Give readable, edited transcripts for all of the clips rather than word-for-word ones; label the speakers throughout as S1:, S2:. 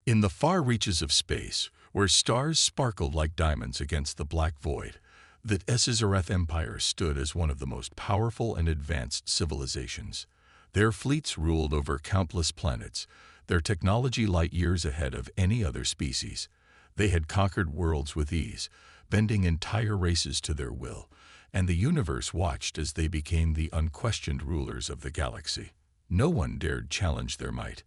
S1: In the far reaches of space, where stars sparkled like diamonds against the black void, the Scissoreth Empire stood as one of the most powerful and advanced civilizations. Their fleets ruled over countless planets, their technology light years ahead of any other species. They had conquered worlds with ease, bending entire races to their will, and the universe watched as they became the unquestioned rulers of the galaxy. No one dared challenge their might,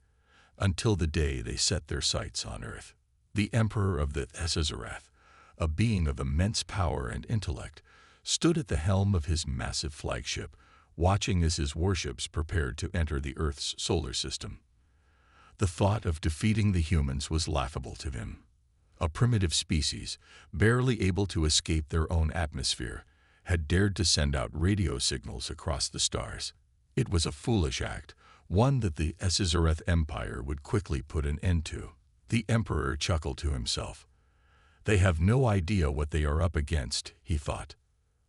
S1: until the day they set their sights on Earth. The Emperor of the Scissoreth, a being of immense power and intellect, stood at the helm of his massive flagship, watching as his warships prepared to enter the Earth's solar system. The thought of defeating the humans was laughable to him. A primitive species, barely able to escape their own atmosphere, had dared to send out radio signals across the stars. It was a foolish act, one that the Scissoreth Empire would quickly put an end to. The Emperor chuckled to himself. They have no idea what they are up against, he thought.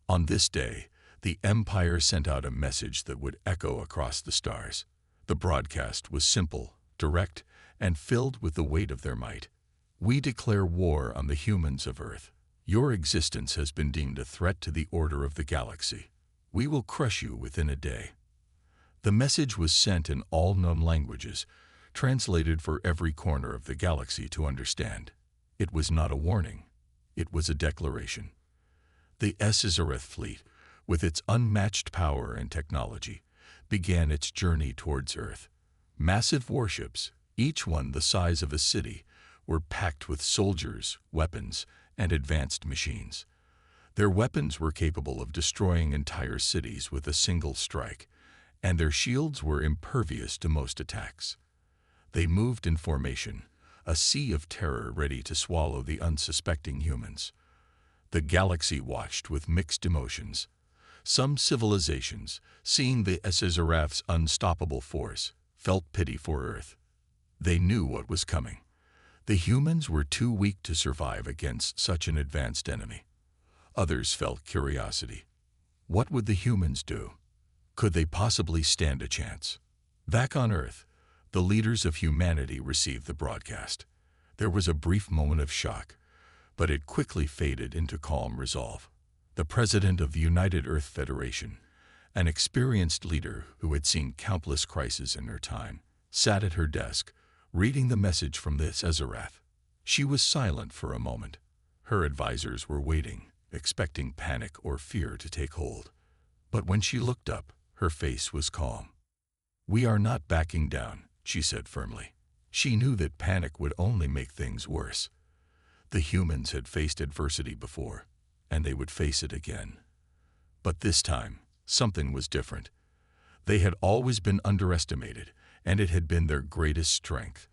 S1: On this day, the Empire sent out a message that would echo across the stars. The broadcast was simple, direct, and filled with the weight of their might. We declare war on the humans of Earth. Your existence has been deemed a threat to the order of the galaxy. We will crush you within a day. The message was sent in all known languages, translated for every corner of the galaxy to understand. It was not a warning. It was a declaration. The Scissoreth fleet, with its unmatched power and technology, began its journey towards Earth. Massive warships, each one the size of a city, were packed with soldiers, weapons, and advanced machines. Their weapons were capable of destroying entire cities with a single strike, and their shields were impervious to most attacks. They moved in formation, a sea of terror ready to swallow the unsuspecting humans. The galaxy watched with mixed emotions. Some civilizations, seeing the Scissoreth's unstoppable force, felt pity for Earth. They knew what was coming. The humans were too weak to survive against such an advanced enemy. Others felt curiosity. What would the humans do? Could they possibly stand a chance? Back on Earth, the leaders of humanity received the broadcast. There was a brief moment of shock, but it quickly faded into calm resolve. The president of the United Earth Federation, an experienced leader who had seen countless crises in her time, sat at her desk, reading the message from the Scissoreth. She was silent for a moment. Her advisors were waiting, expecting panic or fear to take hold. But when she looked up, her face was calm. "We are not backing down," she said firmly. She knew that panic would only make things worse. The humans had faced adversity before, and they would face it again. But this time, something was different. They had always been underestimated, and it had been their greatest strength.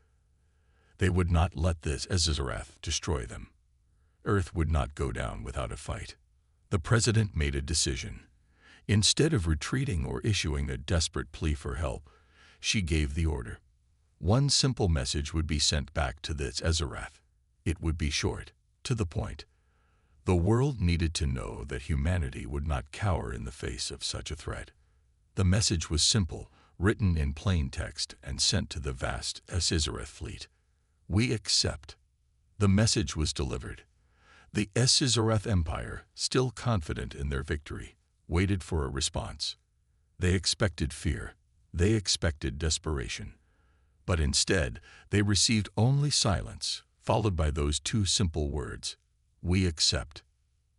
S1: They would not let this Scissoreth destroy them. Earth would not go down without a fight. The president made a decision. Instead of retreating or issuing a desperate plea for help, she gave the order. One simple message would be sent back to the Scissoreth. It would be short, to the point. The world needed to know that humanity would not cower in the face of such a threat. The message was simple, written in plain text and sent to the vast Scissoreth fleet. "We accept." The message was delivered. The Scissoreth Empire, still confident in their victory, waited for a response. They expected fear. They expected desperation. But instead, they received only silence, followed by those two simple words, "We accept."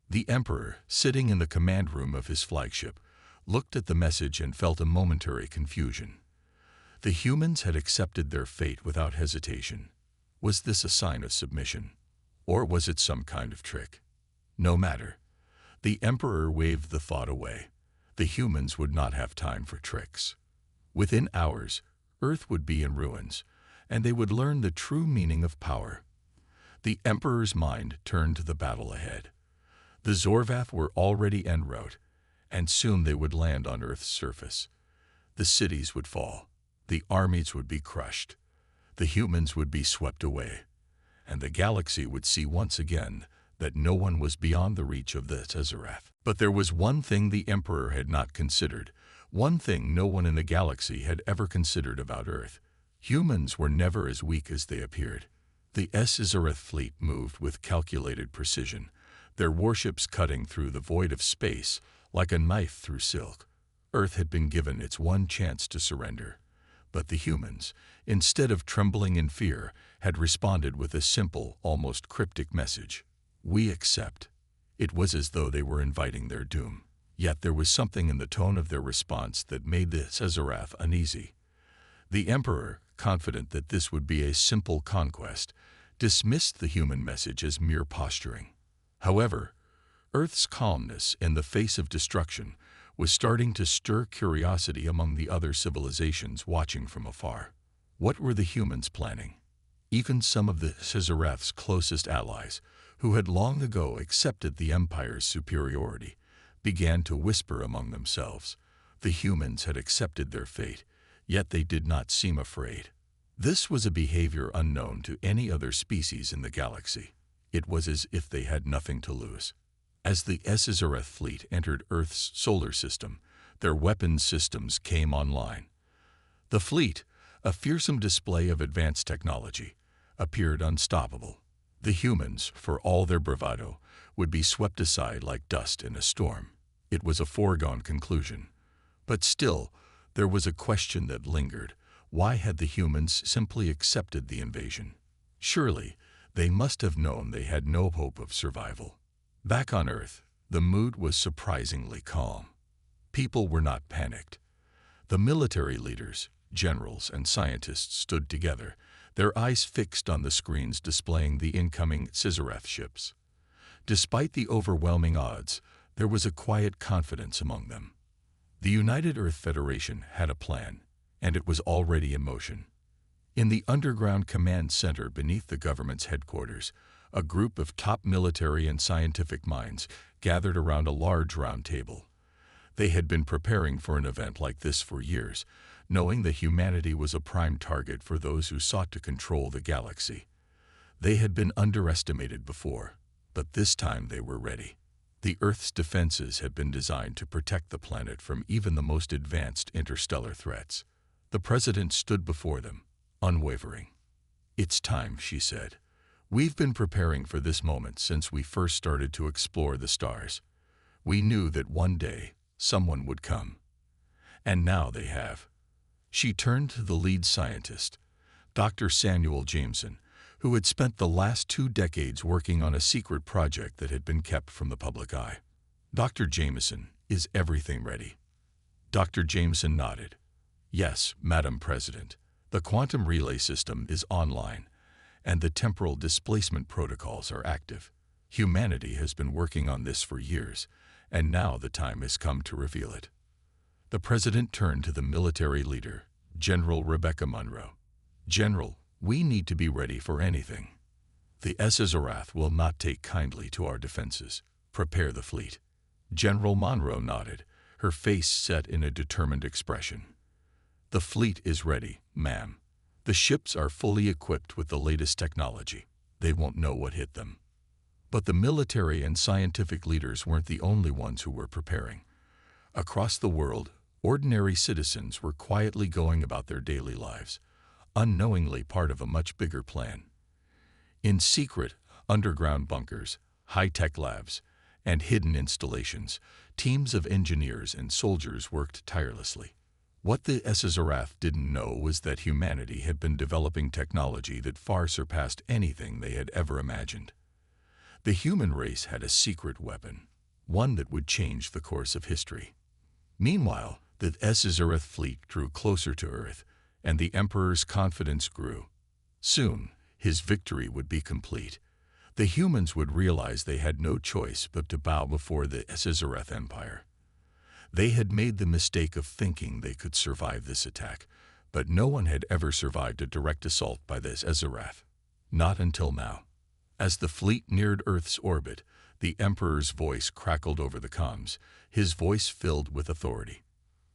S1: The Emperor, sitting in the command room of his flagship, looked at the message and felt a momentary confusion. The humans had accepted their fate without hesitation. Was this a sign of submission? Or was it some kind of trick? No matter. The Emperor waved the thought away. The humans would not have time for tricks. Within hours, Earth would be in ruins, and they would learn the true meaning of power. The Emperor's mind turned to the battle ahead. The Zorvath were already en route, and soon they would land on Earth's surface. The cities would fall. The armies would be crushed. The humans would be swept away. And the galaxy would see once again that no one was beyond the reach of the Scissoreth. But there was one thing the Emperor had not considered, one thing no one in the galaxy had ever considered about Earth. Humans were never as weak as they appeared. The Scissoreth fleet moved with calculated precision, their warships cutting through the void of space like a knife through silk. Earth had been given its one chance to surrender, but the humans, instead of trembling in fear, had responded with a simple, almost cryptic message. "We accept." It was as though they were inviting their doom. Yet there was something in the tone of their response that made the Scissoreth uneasy. The Emperor, confident that this would be a simple conquest, dismissed the human message as mere posturing. However, Earth's calmness in the face of destruction was starting to stir curiosity among the other civilizations watching from afar. What were the humans planning? Even some of the Scissoreth's closest allies, who had long ago accepted the Empire's superiority, began to whisper among themselves. The humans had accepted their fate, yet they did not seem afraid. This was a behavior unknown to any other species in the galaxy. It was as if they had nothing to lose. As the Scissoreth fleet entered Earth's solar system, their weapons systems came online. The fleet, a fearsome display of advanced technology, appeared unstoppable. The humans, for all their bravado, would be swept aside like dust in a storm. It was a foregone conclusion. But still, there was a question that lingered. Why had the humans simply accepted the invasion? Surely, they must have known they had no hope of survival. Back on Earth, the mood was surprisingly calm. People were not panicked. The military leaders, generals, and scientists stood together, their eyes fixed on the screens displaying the incoming Scissoreth ships. Despite the overwhelming odds, there was a quiet confidence among them. The United Earth Federation had a plan, and it was already in motion. In the underground command center beneath the government's headquarters, a group of top military and scientific minds gathered around a large round table. They had been preparing for an event like this for years, knowing that humanity was a prime target for those who sought to control the galaxy. They had been underestimated before, but this time they were ready. The Earth's defenses had been designed to protect the planet from even the most advanced interstellar threats. The President stood before them, unwavering. "It's time," she said. "We've been preparing for this moment since we first started to explore the stars. We knew that one day someone would come. And now they have." She turned to the lead scientist, Dr. Samuel Jameson, who had spent the last 2 decades working on a secret project that had been kept from the public eye. "Dr. Jameson, is everything ready?" Dr. Jameson nodded. "Yes, Madam President. The quantum relay system is online, and the temporal displacement protocols are active. Humanity has been working on this for years, and now the time has come to reveal it." The President turned to the military leader, General Rebecca Munro. "General, we need to be ready for anything. The Scissoreth will not take kindly to our defenses. Prepare the fleet." General Monroe nodded, her face set in a determined expression. "The fleet is ready, ma'am. The ships are fully equipped with the latest technology. They won't know what hit them." But the military and scientific leaders weren't the only ones who were preparing. Across the world, ordinary citizens were quietly going about their daily lives, unknowingly part of a much bigger plan. In secret, underground bunkers, high-tech labs, and hidden installations, teams of engineers and soldiers worked tirelessly. What the Scissoreth didn't know was that humanity had been developing technology that far surpassed anything they had ever imagined. The human race had a secret weapon, one that would change the course of history. Meanwhile, the Scissoreth fleet drew closer to Earth, and the Emperor's confidence grew. Soon, his victory would be complete. The humans would realize they had no choice but to bow before the Scissoreth Empire. They had made the mistake of thinking they could survive this attack, but no one had ever survived a direct assault by the Scissoreth. Not until now. As the fleet neared Earth's orbit, the Emperor's voice crackled over the comms, his voice filled with authority.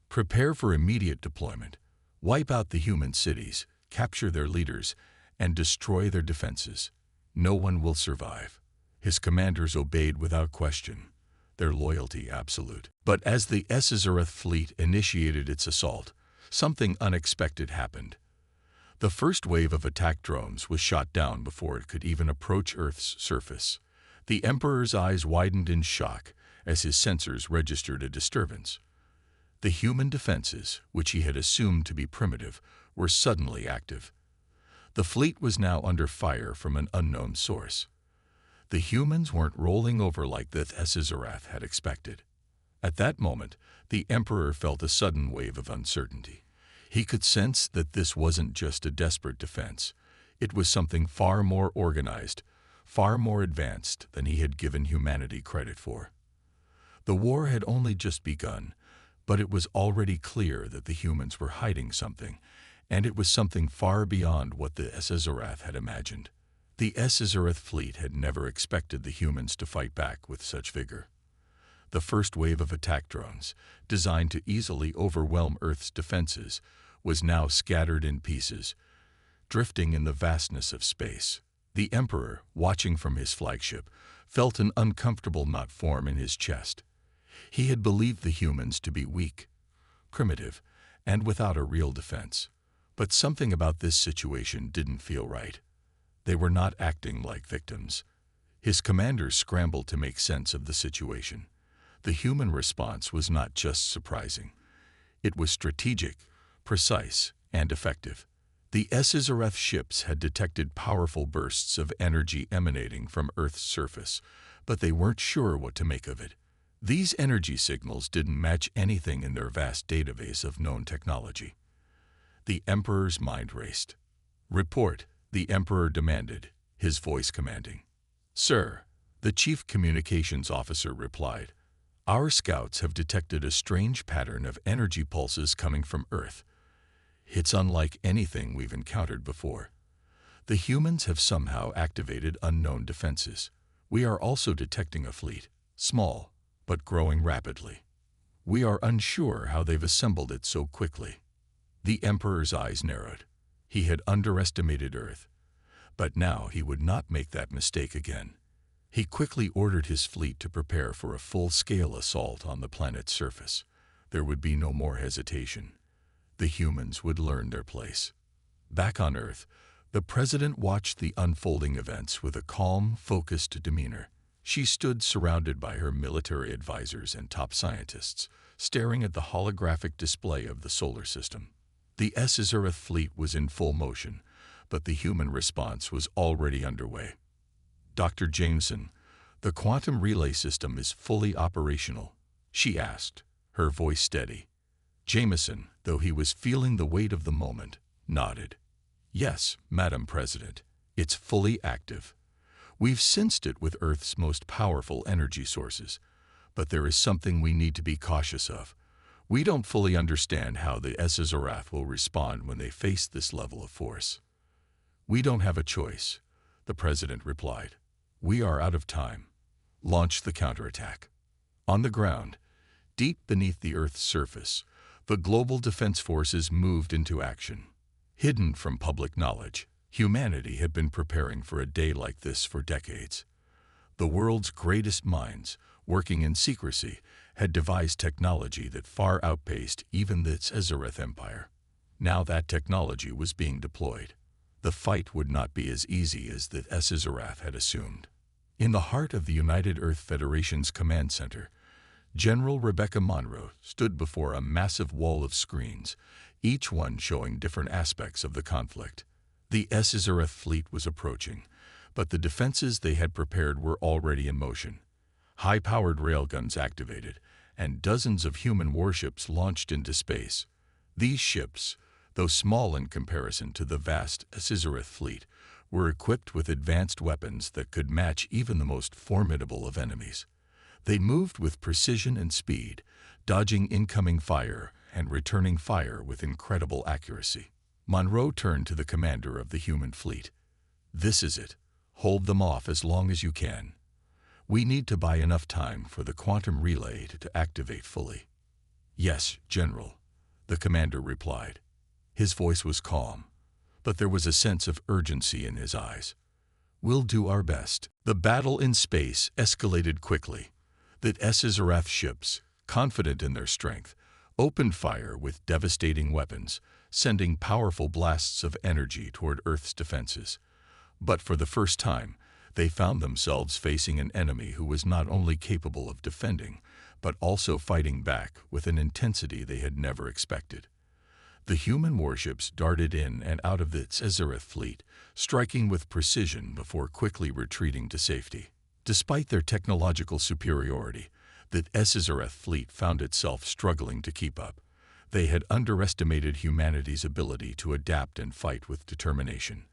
S1: "Prepare for immediate deployment. Wipe out the human cities, capture their leaders, and destroy their defenses. No one will survive." His commanders obeyed without question, their loyalty absolute. But as the Scissoreth fleet initiated its assault, something unexpected happened. The first wave of attack drones was shot down before it could even approach Earth's surface. The Emperor's eyes widened in shock as his sensors registered a disturbance. The human defenses, which he had assumed to be primitive, were suddenly active. The fleet was now under fire from an unknown source. The humans weren't rolling over like the Szarath had expected. At that moment, the Emperor felt a sudden wave of uncertainty. He could sense that this wasn't just a desperate defense. It was something far more organized, far more advanced than he had given humanity credit for. The war had only just begun, but it was already clear that the humans were hiding something, and it was something far beyond what the Szarath had imagined. The Szarath fleet had never expected the humans to fight back with such vigor. The first wave of attack drones, designed to easily overwhelm Earth's defenses, was now scattered in pieces, drifting in the vastness of space. The Emperor, watching from his flagship, felt an uncomfortable knot form in his chest. He had believed the humans to be weak, primitive, and without a real defense. But something about this situation didn't feel right. They were not acting like victims. His commanders scrambled to make sense of the situation. The human response was not just surprising. It was strategic, precise, and effective. The Szarath ships had detected powerful bursts of energy emanating from Earth's surface, but they weren't sure what to make of it. These energy signals didn't match anything in their vast database of known technology. The Emperor's mind raced. "Report," the Emperor demanded, his voice commanding. "Sir," the chief communications officer replied, "our scouts have detected a strange pattern of energy pulses coming from Earth. It's unlike anything we've encountered before. The humans have somehow activated unknown defenses. We are also detecting a fleet, small, but growing rapidly. We are unsure how they've assembled it so quickly." The Emperor's eyes narrowed. He had underestimated Earth, but now he would not make that mistake again. He quickly ordered his fleet to prepare for a full-scale assault on the planet's surface. There would be no more hesitation. The humans would learn their place. Back on Earth, the President watched the unfolding events with a calm, focused demeanor. She stood surrounded by her military advisors and top scientists, staring at the holographic display of the solar system. The Szarath fleet was in full motion, but the human response was already underway. "Dr. Jameson, the quantum relay system is fully operational," she asked, her voice steady. Jameson, though he was feeling the weight of the moment, nodded. "Yes, Madam President, it's fully active. We've sensed it with Earth's most powerful energy sources, but there is something we need to be cautious of. We don't fully understand how the Szarath will respond when they face this level of force." "We don't have a choice," the President replied. "We are out of time. Launch the counterattack." On the ground, deep beneath the Earth's surface, the global defense forces moved into action. Hidden from public knowledge, humanity had been preparing for a day like this for decades. The world's greatest minds, working in secrecy, had devised technology that far outpaced even the Szarath Empire. Now that technology was being deployed. The fight would not be as easy as the Szarath had assumed. In the heart of the United Earth Federation's command center, General Rebecca Monroe stood before a massive wall of screens, each one showing different aspects of the conflict. The Szarath fleet was approaching, but the defenses they had prepared were already in motion. High-powered railguns activated, and dozens of human warships launched into space. These ships, though small in comparison to the vast Szarath fleet, were equipped with advanced weapons that could match even the most formidable of enemies. They moved with precision and speed, dodging incoming fire and returning fire with incredible accuracy. Monroe turned to the commander of the human fleet. "This is it. Hold them off as long as you can. We need to buy enough time for the quantum relay to activate fully." "Yes, General," the commander replied. His voice was calm, but there was a sense of urgency in his eyes. "We'll do our best." The battle in space escalated quickly. The Szarath ships, confident in their strength, opened fire with devastating weapons, sending powerful blasts of energy toward Earth's defenses. But for the first time, they found themselves facing an enemy who was not only capable of defending, but also fighting back with an intensity they had never expected. The human warships darted in and out of the Scissoreth fleet, striking with precision before quickly retreating to safety. Despite their technological superiority, the Scissoreth fleet found itself struggling to keep up. They had underestimated humanity's ability to adapt and fight with determination.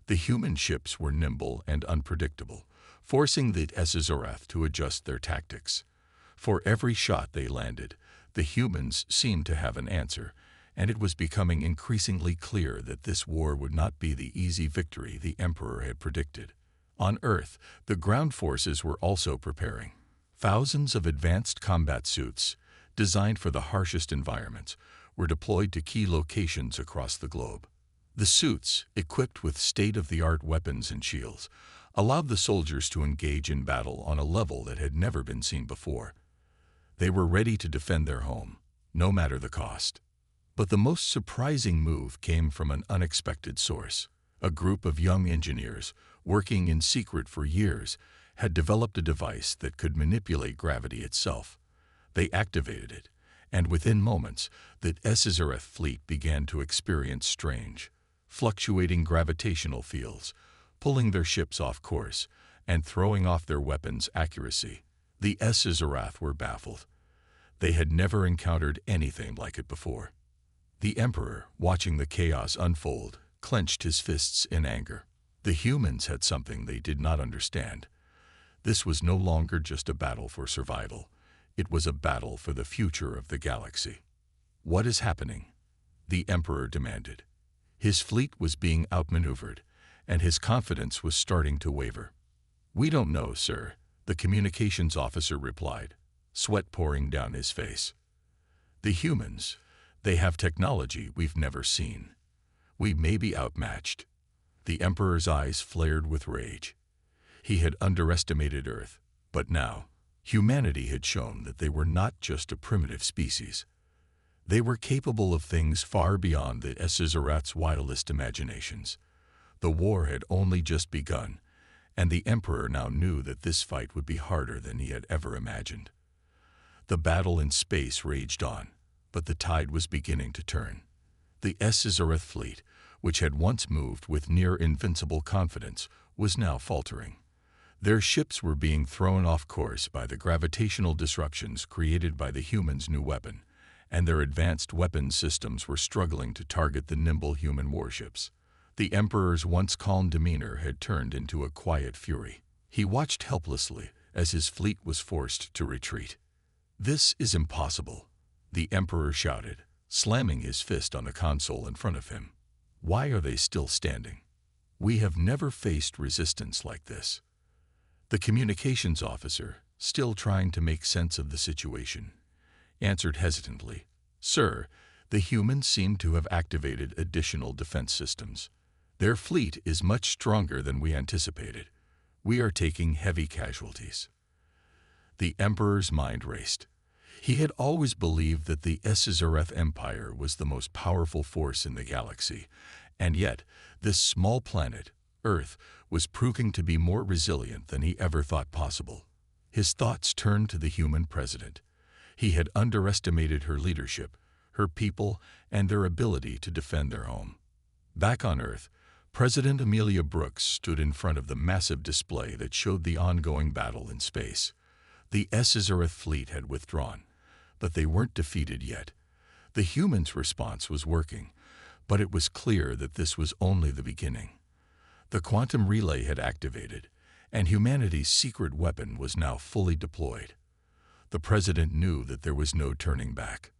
S1: The human ships were nimble and unpredictable, forcing the Scissoreth to adjust their tactics. For every shot they landed, the humans seemed to have an answer, and it was becoming increasingly clear that this war would not be the easy victory the Emperor had predicted. On Earth, the ground forces were also preparing. Thousands of advanced combat suits, designed for the harshest environments, were deployed to key locations across the globe. The suits, equipped with state-of-the-art weapons and shields, allowed the soldiers to engage in battle on a level that had never been seen before. They were ready to defend their home, no matter the cost. But the most surprising move came from an unexpected source. A group of young engineers, working in secret for years, had developed a device that could manipulate gravity itself. They activated it, and within moments, the Scissoreth fleet began to experience strange, fluctuating gravitational fields, pulling their ships off course and throwing off their weapons' accuracy. The Scissoreth were baffled. They had never encountered anything like it before. The Emperor, watching the chaos unfold, clenched his fists in anger. The humans had something they did not understand. This was no longer just a battle for survival. It was a battle for the future of the galaxy. "What is happening?" the Emperor demanded. His fleet was being outmaneuvered, and his confidence was starting to waver. "We don't know, sir," the communications officer replied, sweat pouring down his face. "The humans, they have technology we've never seen. We may be outmatched." The Emperor's eyes flared with rage. He had underestimated Earth, but now, humanity had shown that they were not just a primitive species. They were capable of things far beyond the Scissoreth's wildest imaginations. The war had only just begun, and the Emperor now knew that this fight would be harder than he had ever imagined. The battle in space raged on, but the tide was beginning to turn. The Scissoreth fleet, which had once moved with near-invincible confidence, was now faltering. Their ships were being thrown off course by the gravitational disruptions created by the humans' new weapon, and their advanced weapons systems were struggling to target the nimble human warships. The Emperor's once calm demeanor had turned into a quiet fury. He watched helplessly as his fleet was forced to retreat. "This is impossible," the Emperor shouted, slamming his fist on the console in front of him. "Why are they still standing? We have never faced resistance like this." The communications officer, still trying to make sense of the situation, answered hesitantly, "Sir, the humans seem to have activated additional defense systems. Their fleet is much stronger than we anticipated. We are taking heavy casualties." The Emperor's mind raced. He had always believed that the Scissoreth Empire was the most powerful force in the galaxy, and yet this small planet, Earth, was proving to be more resilient than he ever thought possible. His thoughts turned to the human president. He had underestimated her leadership, her people, and their ability to defend their home. Back on Earth, President Amelia Brooks stood in front of the massive display that showed the ongoing battle in space. The Scissoreth fleet had withdrawn, but they weren't defeated yet. The humans' response was working, but it was clear that this was only the beginning. The quantum relay had activated, and humanity's secret weapon was now fully deployed. The president knew that there was no turning back.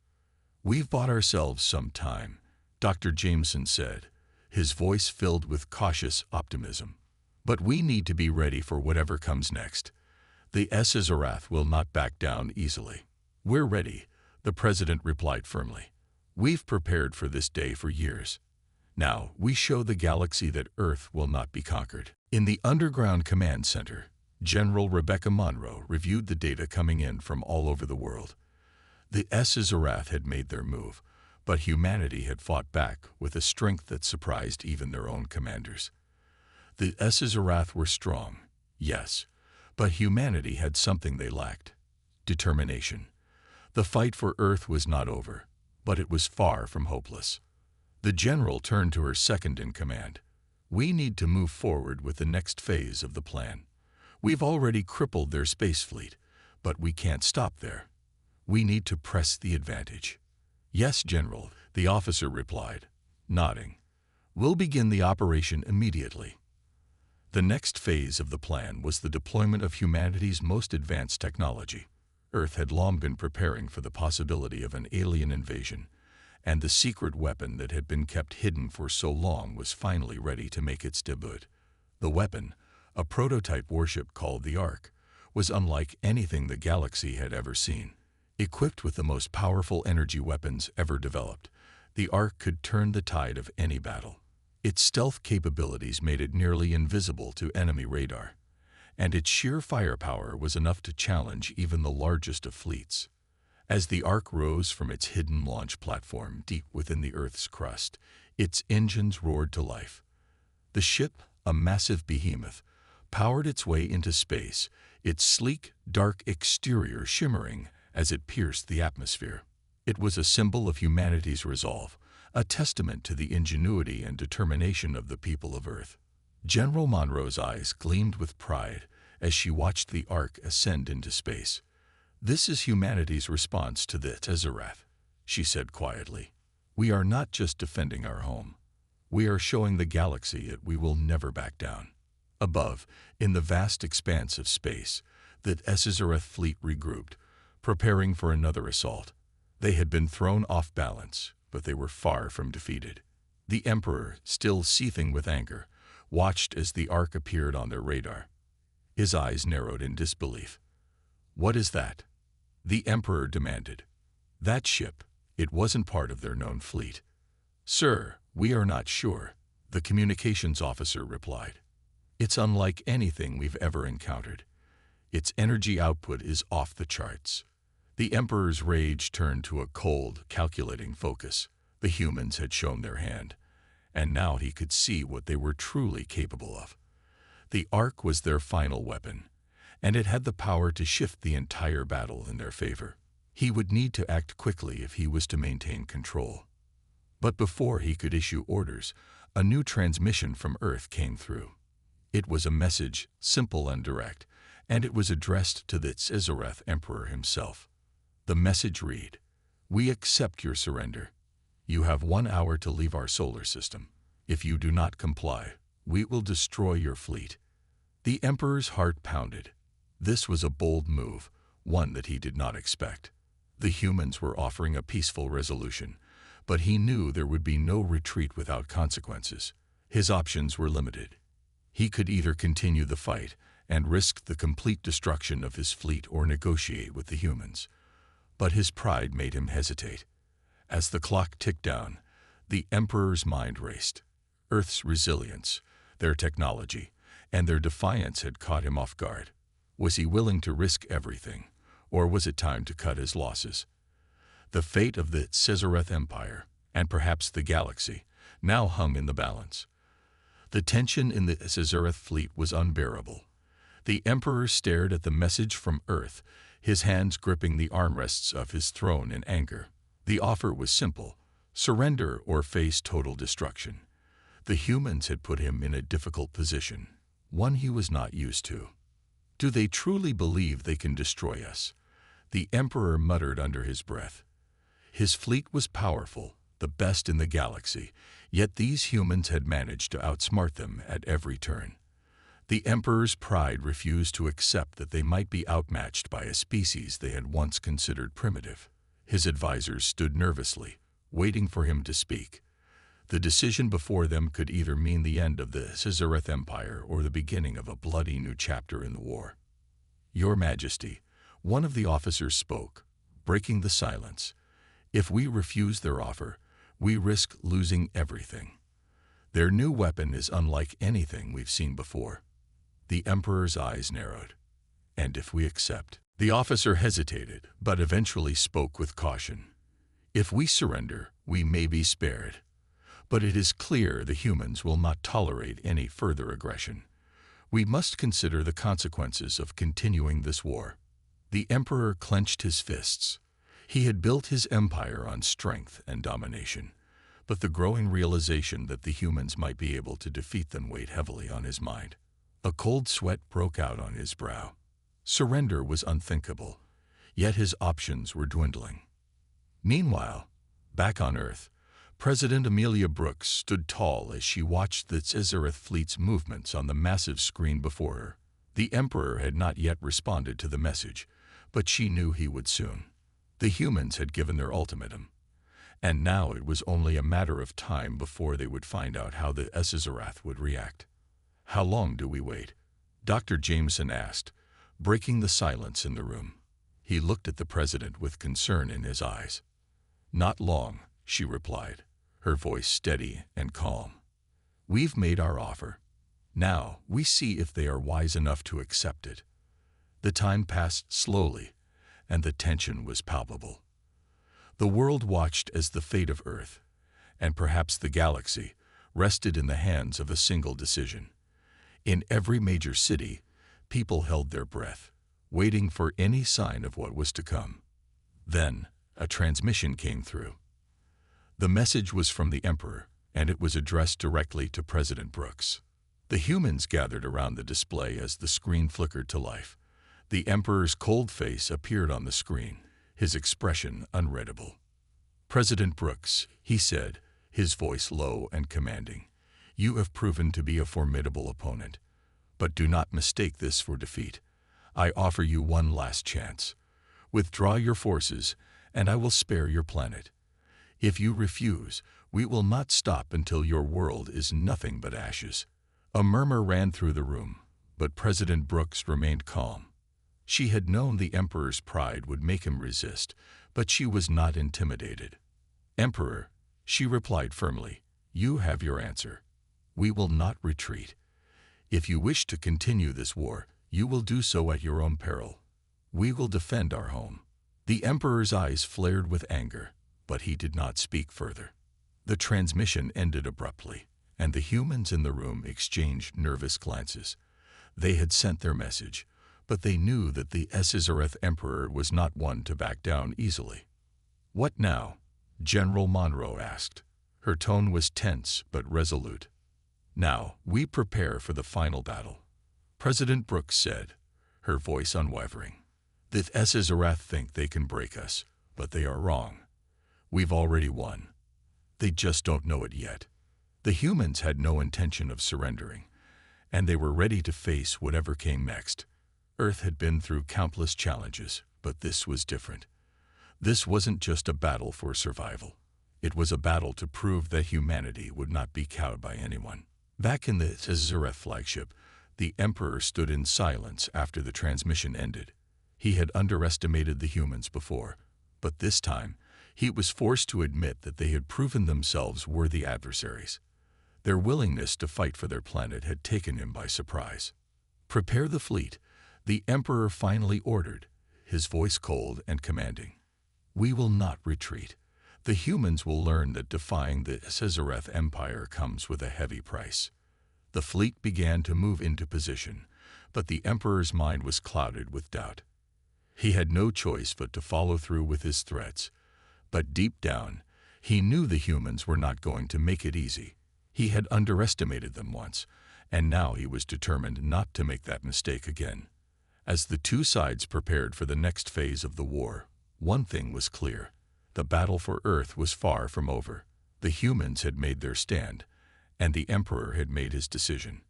S1: "We've bought ourselves some time," Dr. Jameson said, his voice filled with cautious optimism. "But we need to be ready for whatever comes next. The Scissoreth will not back down easily." "We're ready," the president replied firmly. "We've prepared for this day for years. Now we show the galaxy that Earth will not be conquered." In the underground command center, General Rebecca Monroe reviewed the data coming in from all over the world. The Scissoreth had made their move, But humanity had fought back with a strength that surprised even their own commanders. The Scissorath were strong, yes, but humanity had something they lacked: determination. The fight for Earth was not over, but it was far from hopeless. The general turned to her second-in-command. "We need to move forward with the next phase of the plan. We've already crippled their space fleet, but we can't stop there. We need to press the advantage." "Yes, General," the officer replied, nodding. "We'll begin the operation immediately." The next phase of the plan was the deployment of humanity's most advanced technology. Earth had long been preparing for the possibility of an alien invasion, and the secret weapon that had been kept hidden for so long was finally ready to make its debut. The weapon, a prototype warship called the Ark, was unlike anything the galaxy had ever seen. Equipped with the most powerful energy weapons ever developed, the Ark could turn the tide of any battle. Its stealth capabilities made it nearly invisible to enemy radar, and its sheer firepower was enough to challenge even the largest of fleets. As the Ark rose from its hidden launch platform deep within the Earth's crust, its engines roared to life. The ship, a massive behemoth, powered its way into space, its sleek, dark exterior shimmering as it pierced the atmosphere. It was a symbol of humanity's resolve, a testament to the ingenuity and determination of the people of Earth. General Monroe's eyes gleamed with pride as she watched the Ark ascend into space. "This is humanity's response to the Scissorath," she said quietly. "We are not just defending our home. We are showing the galaxy that we will never back down." Above, in the vast expanse of space, the Scissorath fleet regrouped, preparing for another assault. They had been thrown off balance, but they were far from defeated. The Emperor, still seething with anger, watched as the Ark appeared on their radar. His eyes narrowed in disbelief. "What is that?" the Emperor demanded. "That ship, it wasn't part of their known fleet." "Sir, we are not sure," the communications officer replied. "It's unlike anything we've ever encountered. Its energy output is off the charts." The Emperor's rage turned to a cold, calculating focus. The humans had shown their hand, and now he could see what they were truly capable of. The Ark was their final weapon, and it had the power to shift the entire battle in their favor. He would need to act quickly if he was to maintain control. But before he could issue orders, a new transmission from Earth came through. It was a message, simple and direct, and it was addressed to the Scissorath Emperor himself. The message read, "We accept your surrender. You have 1 hour to leave our solar system. If you do not comply, we will destroy your fleet." The Emperor's heart pounded. This was a bold move, one that he did not expect. The humans were offering a peaceful resolution, but he knew there would be no retreat without consequences. His options were limited. He could either continue the fight and risk the complete destruction of his fleet or negotiate with the humans. But his pride made him hesitate. As the clock ticked down, the Emperor's mind raced. Earth's resilience, their technology, and their defiance had caught him off guard. Was he willing to risk everything, or was it time to cut his losses? The fate of the Scissorath Empire, and perhaps the galaxy, now hung in the balance. The tension in the Scissorath fleet was unbearable. The Emperor stared at the message from Earth, his hands gripping the armrests of his throne in anger. The offer was simple: surrender or face total destruction. The humans had put him in a difficult position, one he was not used to. "Do they truly believe they can destroy us?" the Emperor muttered under his breath. His fleet was powerful, the best in the galaxy, yet these humans had managed to outsmart them at every turn. The Emperor's pride refused to accept that they might be outmatched by a species they had once considered primitive. His advisors stood nervously, waiting for him to speak. The decision before them could either mean the end of the Scissorath Empire or the beginning of a bloody new chapter in the war. "Your Majesty," one of the officers spoke, breaking the silence. "If we refuse their offer, we risk losing everything. Their new weapon is unlike anything we've seen before." The Emperor's eyes narrowed. "And if we accept?" The officer hesitated, but eventually spoke with caution. If we surrender, we may be spared. But it is clear the humans will not tolerate any further aggression. We must consider the consequences of continuing this war. The Emperor clenched his fists. He had built his empire on strength and domination, but the growing realization that the humans might be able to defeat them weighed heavily on his mind. A cold sweat broke out on his brow. Surrender was unthinkable, yet his options were dwindling. Meanwhile, back on Earth, President Amelia Brooks stood tall as she watched the Scissoreth fleet's movements on the massive screen before her. The Emperor had not yet responded to the message, but she knew he would soon. The humans had given their ultimatum, and now it was only a matter of time before they would find out how the Scissoreth would react. "How long do we wait?" Dr. Jameson asked, breaking the silence in the room. He looked at the president with concern in his eyes. "Not long," she replied, her voice steady and calm. "We've made our offer. Now we see if they are wise enough to accept it." The time passed slowly, and the tension was palpable. The world watched as the fate of Earth, and perhaps the galaxy, rested in the hands of a single decision. In every major city, people held their breath, waiting for any sign of what was to come. Then, a transmission came through. The message was from the Emperor, and it was addressed directly to President Brooks. The humans gathered around the display as the screen flickered to life. The Emperor's cold face appeared on the screen, his expression unreadable. "President Brooks," he said, his voice low and commanding, "you have proven to be a formidable opponent. But do not mistake this for defeat. I offer you one last chance. Withdraw your forces, and I will spare your planet. If you refuse, we will not stop until your world is nothing but ashes." A murmur ran through the room, but President Brooks remained calm. She had known the Emperor's pride would make him resist, but she was not intimidated. "Emperor," she replied firmly, "you have your answer. We will not retreat. If you wish to continue this war, you will do so at your own peril. We will defend our home." The Emperor's eyes flared with anger, but he did not speak further. The transmission ended abruptly, and the humans in the room exchanged nervous glances. They had sent their message, but they knew that the Scissoreth Emperor was not one to back down easily. "What now?" General Monroe asked. Her tone was tense but resolute. "Now, we prepare for the final battle," President Brooks said, her voice unwavering. "The Scissoreth think they can break us, but they are wrong. We've already won. They just don't know it yet." The humans had no intention of surrendering, and they were ready to face whatever came next. Earth had been through countless challenges, but this was different. This wasn't just a battle for survival. It was a battle to prove that humanity would not be cowed by anyone. Back in the Scissoreth flagship, the Emperor stood in silence after the transmission ended. He had underestimated the humans before, but this time, he was forced to admit that they had proven themselves worthy adversaries. Their willingness to fight for their planet had taken him by surprise. "Prepare the fleet," the Emperor finally ordered, his voice cold and commanding. "We will not retreat. The humans will learn that defying the Scissoreth Empire comes with a heavy price." The fleet began to move into position, but the Emperor's mind was clouded with doubt. He had no choice but to follow through with his threats. But deep down, he knew the humans were not going to make it easy. He had underestimated them once, and now he was determined not to make that mistake again. As the two sides prepared for the next phase of the war, one thing was clear. The battle for Earth was far from over. The humans had made their stand, and the Emperor had made his decision.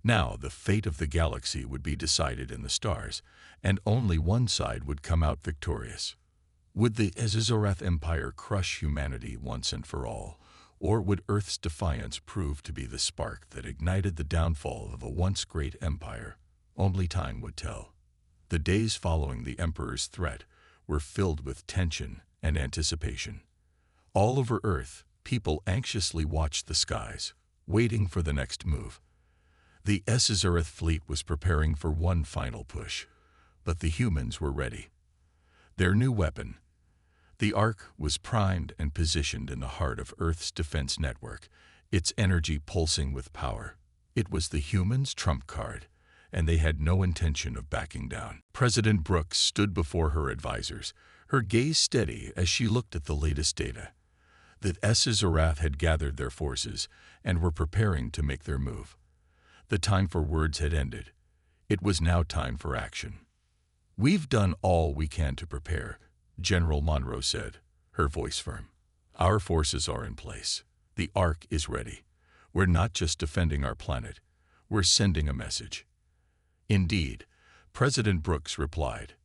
S1: Now the fate of the galaxy would be decided in the stars, and only one side would come out victorious. Would the Scissoreth Empire crush humanity once and for all, or would Earth's defiance prove to be the spark that ignited the downfall of a once great empire? Only time would tell. The days following the Emperor's threat were filled with tension and anticipation. All over Earth, people anxiously watched the skies, waiting for the next move. The Scissoreth fleet was preparing for one final push, but the humans were ready. Their new weapon, The Ark was primed and positioned in the heart of Earth's defense network, its energy pulsing with power. It was the humans' trump card, and they had no intention of backing down. President Brooks stood before her advisors, her gaze steady as she looked at the latest data. The Szarath had gathered their forces and were preparing to make their move. The time for words had ended. It was now time for action. "We've done all we can to prepare," General Monroe said, her voice firm. "Our forces are in place. The Ark is ready. We're not just defending our planet. We're sending a message." Indeed, President Brooks replied,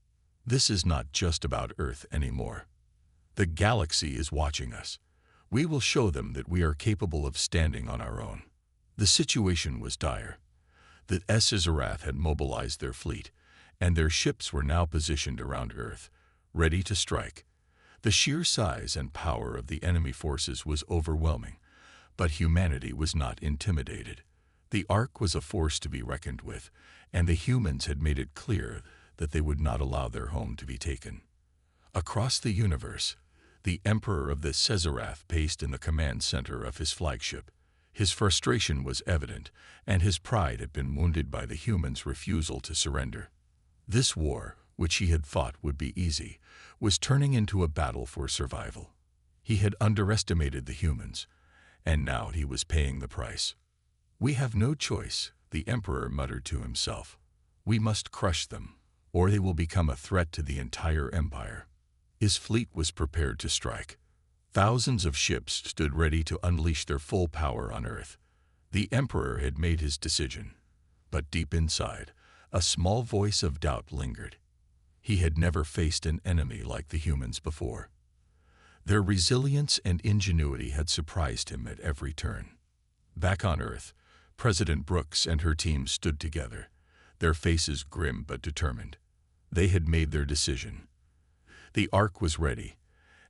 S1: "This is not just about Earth anymore. The galaxy is watching us. We will show them that we are capable of standing on our own." The situation was dire. The Szarath had mobilized their fleet, and their ships were now positioned around Earth, ready to strike. The sheer size and power of the enemy forces was overwhelming, but humanity was not intimidated. The Ark was a force to be reckoned with, and the humans had made it clear that they would not allow their home to be taken. Across the universe, the Emperor of the Szarath paced in the command center of his flagship. His frustration was evident, and his pride had been wounded by the humans' refusal to surrender. This war, which he had thought would be easy, was turning into a battle for survival. He had underestimated the humans, and now he was paying the price. "We have no choice," the Emperor muttered to himself. "We must crush them, or they will become a threat to the entire empire." His fleet was prepared to strike. Thousands of ships stood ready to unleash their full power on Earth. The Emperor had made his decision, but deep inside, a small voice of doubt lingered. He had never faced an enemy like the humans before. Their resilience and ingenuity had surprised him at every turn. Back on Earth, President Brooks and her team stood together, their faces grim but determined. They had made their decision. The Ark was ready,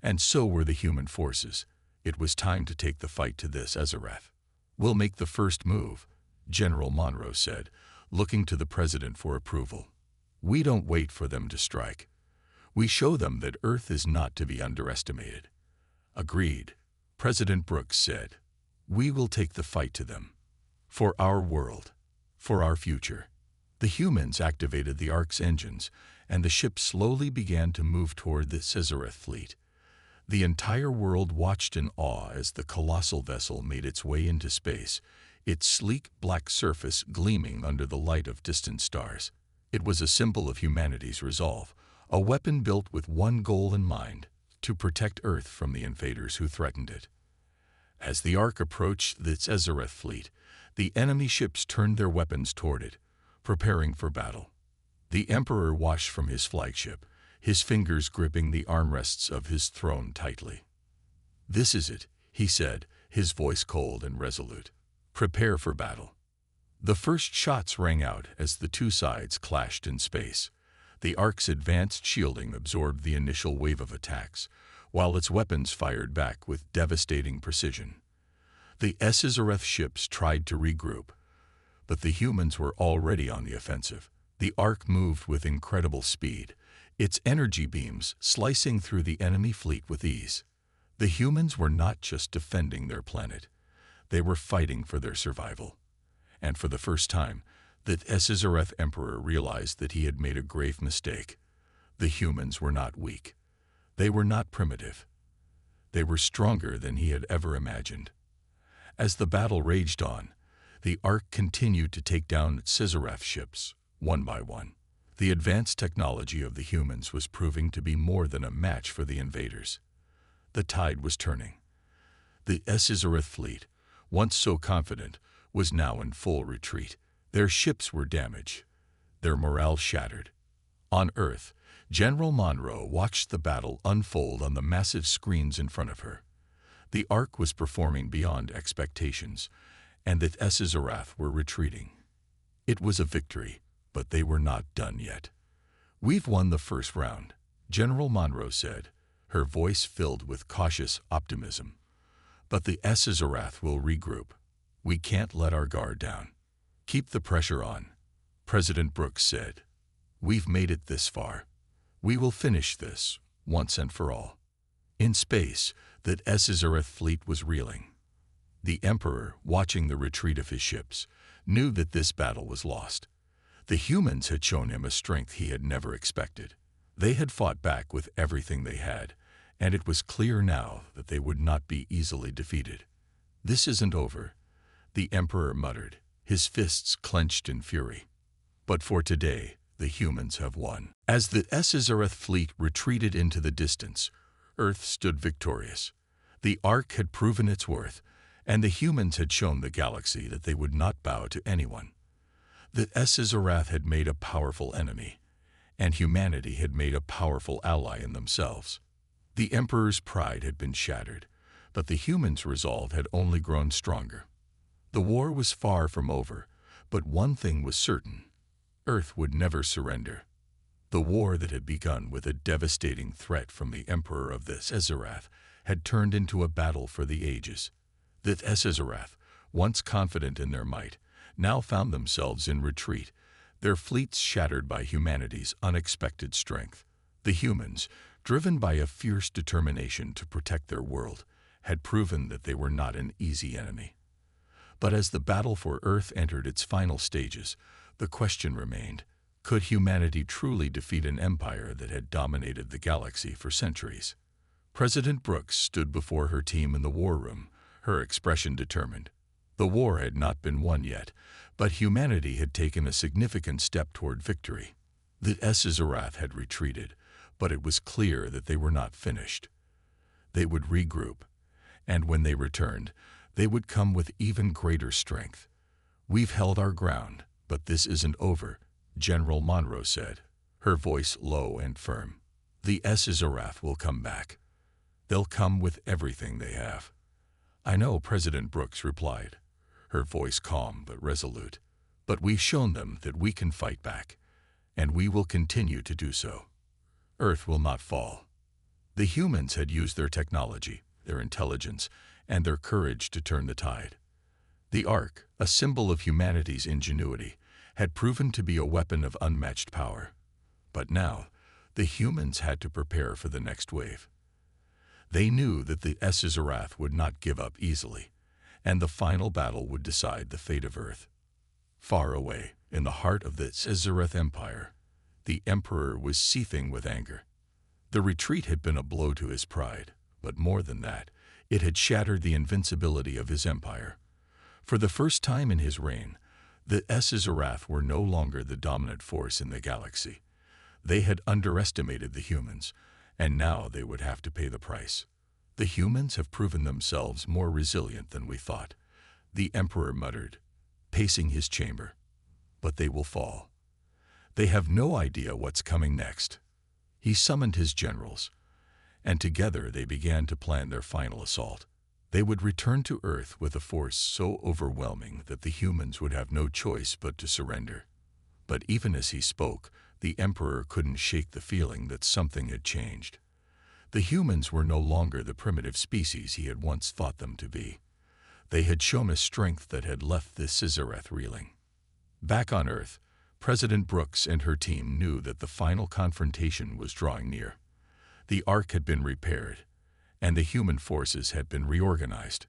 S1: and so were the human forces. It was time to take the fight to this Szarath. "We'll make the first move," General Monroe said, looking to the president for approval. "We don't wait for them to strike. We show them that Earth is not to be underestimated." "Agreed," President Brooks said. "We will take the fight to them. For our world. For our future." The humans activated the Ark's engines, and the ship slowly began to move toward the Szarath fleet. The entire world watched in awe as the colossal vessel made its way into space, its sleek black surface gleaming under the light of distant stars. It was a symbol of humanity's resolve, a weapon built with one goal in mind: to protect Earth from the invaders who threatened it. As the Ark approached the Szarath fleet, the enemy ships turned their weapons toward it, preparing for battle. The Emperor watched from his flagship, his fingers gripping the armrests of his throne tightly. "This is it," he said, his voice cold and resolute. "Prepare for battle." The first shots rang out as the two sides clashed in space. The Ark's advanced shielding absorbed the initial wave of attacks, while its weapons fired back with devastating precision. The Szarath ships tried to regroup, but the humans were already on the offensive. The Ark moved with incredible speed, its energy beams slicing through the enemy fleet with ease. The humans were not just defending their planet. They were fighting for their survival. And for the first time, the Szarath Emperor realized that he had made a grave mistake. The humans were not weak. They were not primitive. They were stronger than he had ever imagined. As the battle raged on, the Ark continued to take down Szarath ships, one by one. The advanced technology of the humans was proving to be more than a match for the invaders. The tide was turning. The Szarath fleet, once so confident, was now in full retreat. Their ships were damaged, their morale shattered. On Earth, General Monroe watched the battle unfold on the massive screens in front of her. The Ark was performing beyond expectations, and the Szarath were retreating. It was a victory, but they were not done yet. "We've won the first round," General Monroe said, her voice filled with cautious optimism. "But the Szarath will regroup. We can't let our guard down." "Keep the pressure on," President Brooks said. "We've made it this far. We will finish this, once and for all." In space, the Scissoreth fleet was reeling. The Emperor, watching the retreat of his ships, knew that this battle was lost. The humans had shown him a strength he had never expected. They had fought back with everything they had, and it was clear now that they would not be easily defeated. "This isn't over," the Emperor muttered, his fists clenched in fury. "But for today, the humans have won." As the Scissoreth fleet retreated into the distance, Earth stood victorious. The Ark had proven its worth, and the humans had shown the galaxy that they would not bow to anyone. The Scissoreth had made a powerful enemy, and humanity had made a powerful ally in themselves. The Emperor's pride had been shattered, but the humans' resolve had only grown stronger. The war was far from over, but one thing was certain: Earth would never surrender. The war that had begun with a devastating threat from the Emperor of the Scissoreth had turned into a battle for the ages. The Scissoreth, once confident in their might, now found themselves in retreat, their fleets shattered by humanity's unexpected strength. The humans, driven by a fierce determination to protect their world, had proven that they were not an easy enemy. But as the battle for Earth entered its final stages, the question remained: could humanity truly defeat an empire that had dominated the galaxy for centuries? President Brooks stood before her team in the war room, her expression determined. The war had not been won yet, but humanity had taken a significant step toward victory. The Scissoreth had retreated, but it was clear that they were not finished. They would regroup, and when they returned, they would come with even greater strength. "We've held our ground, but this isn't over," General Monroe said, her voice low and firm. "The Scissoreth will come back. They'll come with everything they have." "I know," President Brooks replied, her voice calm but resolute. "But we've shown them that we can fight back, and we will continue to do so. Earth will not fall." The humans had used their technology, their intelligence, and their courage to turn the tide. The Ark, a symbol of humanity's ingenuity, had proven to be a weapon of unmatched power. But now, the humans had to prepare for the next wave. They knew that the Scissoreth would not give up easily, and the final battle would decide the fate of Earth. Far away, in the heart of the Scissoreth Empire, the Emperor was seething with anger. The retreat had been a blow to his pride, but more than that, it had shattered the invincibility of his empire. For the first time in his reign, the Scissoreth were no longer the dominant force in the galaxy. They had underestimated the humans, and now they would have to pay the price. "The humans have proven themselves more resilient than we thought," the Emperor muttered, pacing his chamber. "But they will fall. They have no idea what's coming next." He summoned his generals, and together they began to plan their final assault. They would return to Earth with a force so overwhelming that the humans would have no choice but to surrender. But even as he spoke, the Emperor couldn't shake the feeling that something had changed. The humans were no longer the primitive species he had once thought them to be. They had shown a strength that had left the Scissoreth reeling. Back on Earth, President Brooks and her team knew that the final confrontation was drawing near. The Ark had been repaired, and the human forces had been reorganized.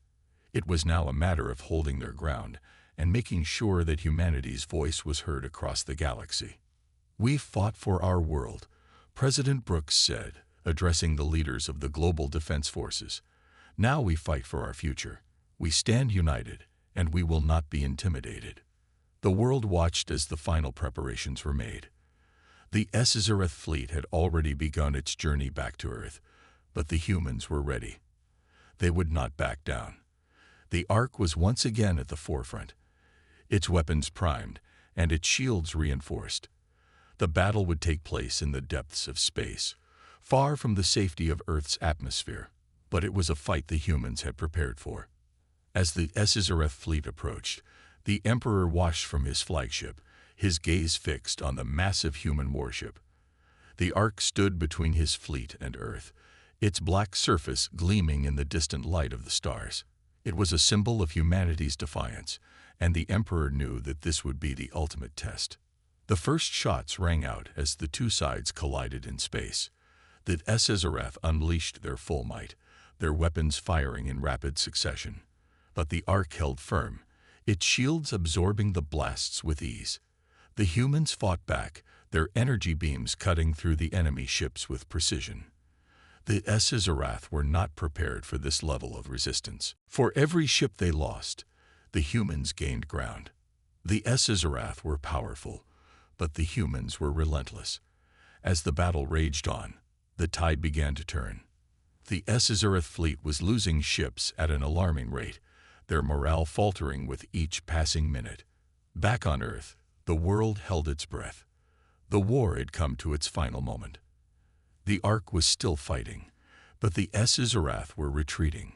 S1: It was now a matter of holding their ground and making sure that humanity's voice was heard across the galaxy. "We've fought for our world," President Brooks said, addressing the leaders of the global defense forces. "Now we fight for our future. We stand united, and we will not be intimidated." The world watched as the final preparations were made. The Scissoreth fleet had already begun its journey back to Earth, but the humans were ready. They would not back down. The Ark was once again at the forefront, its weapons primed and its shields reinforced. The battle would take place in the depths of space, far from the safety of Earth's atmosphere, but it was a fight the humans had prepared for. As the Scissoreth fleet approached, the Emperor watched from his flagship, his gaze fixed on the massive human warship. The Ark stood between his fleet and Earth, its black surface gleaming in the distant light of the stars. It was a symbol of humanity's defiance, and the Emperor knew that this would be the ultimate test. The first shots rang out as the two sides collided in space. The Scissoreth unleashed their full might, their weapons firing in rapid succession. But the Ark held firm, its shields absorbing the blasts with ease. The humans fought back, their energy beams cutting through the enemy ships with precision. The Scissoreth were not prepared for this level of resistance. For every ship they lost, the humans gained ground. The Scissoreth were powerful, but the humans were relentless. As the battle raged on, the tide began to turn. The Scissoreth fleet was losing ships at an alarming rate, their morale faltering with each passing minute. Back on Earth, the world held its breath. The war had come to its final moment. The Ark was still fighting, but the Scissoreth were retreating.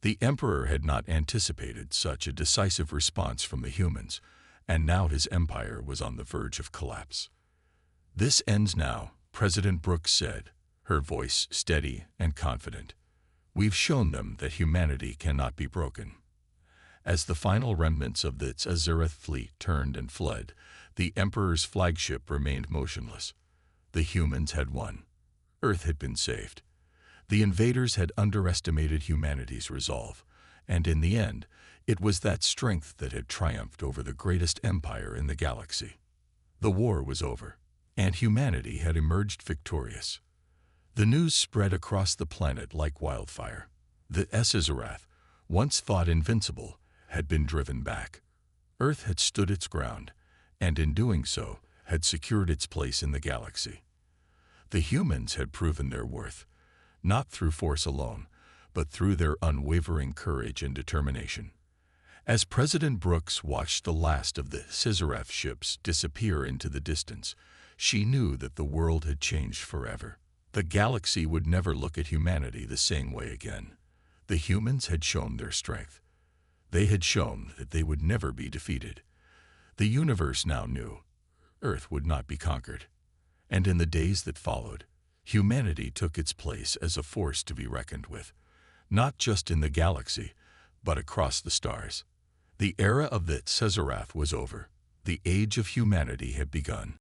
S1: The Emperor had not anticipated such a decisive response from the humans, and now his empire was on the verge of collapse. "This ends now," President Brooks said, her voice steady and confident. "We've shown them that humanity cannot be broken." As the final remnants of the Scissoreth fleet turned and fled, the Emperor's flagship remained motionless. The humans had won. Earth had been saved. The invaders had underestimated humanity's resolve, and in the end, it was that strength that had triumphed over the greatest empire in the galaxy. The war was over, and humanity had emerged victorious. The news spread across the planet like wildfire. The Scissoreth, once thought invincible, had been driven back. Earth had stood its ground, and in doing so, had secured its place in the galaxy. The humans had proven their worth, not through force alone, but through their unwavering courage and determination. As President Brooks watched the last of the Scissoreth ships disappear into the distance, she knew that the world had changed forever. The galaxy would never look at humanity the same way again. The humans had shown their strength. They had shown that they would never be defeated. The universe now knew Earth would not be conquered. And in the days that followed, humanity took its place as a force to be reckoned with, not just in the galaxy, but across the stars. The era of the Scissoreth was over. The age of humanity had begun.